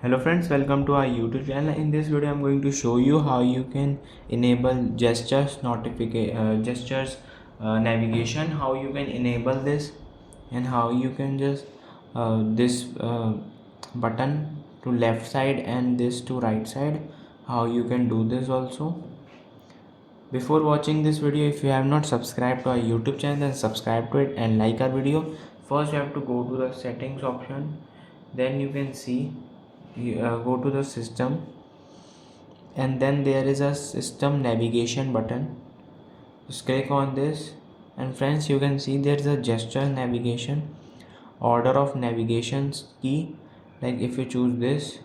Hello friends, welcome to our YouTube channel. In this video I'm going to show you how you can enable gestures navigation, how you can enable this, and how you can just this button to left side and this to right side, how you can do this also. Before watching this video, if you have not subscribed to our YouTube channel, then subscribe to it and like our video. First you have to go to the settings option, then you can see go to the system, and then there is a system navigation button. Just click on this, and friends, you can see there is a gesture navigation, order of navigations key. Like if you choose this,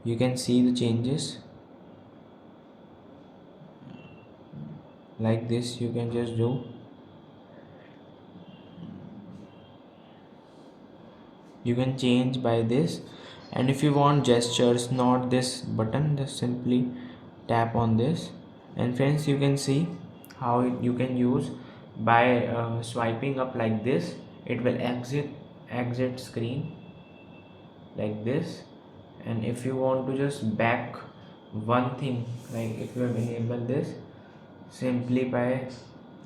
you can see the changes like this. You can just do, you can change by this. And if you want gestures, not this button, just simply tap on this. And friends, you can see how you can use by swiping up like this. It will exit screen like this. And if you want to just back one thing, like if you have enabled this, simply by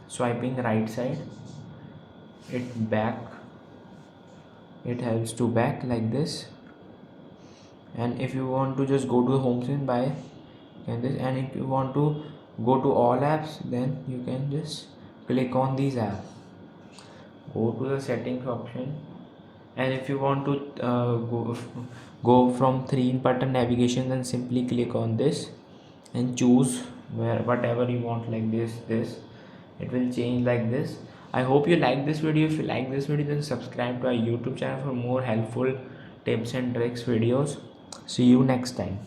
swiping right side, it helps to back like this. And if you want to just go to the home screen by this, and if you want to go to all apps, then you can just click on these apps, go to the settings option, and if you want to go from 3 button navigation, then simply click on this and choose whatever you want, like this it will change like this. I hope you like this video. If you like this video, then subscribe to our YouTube channel for more helpful tips and tricks videos. See you next time.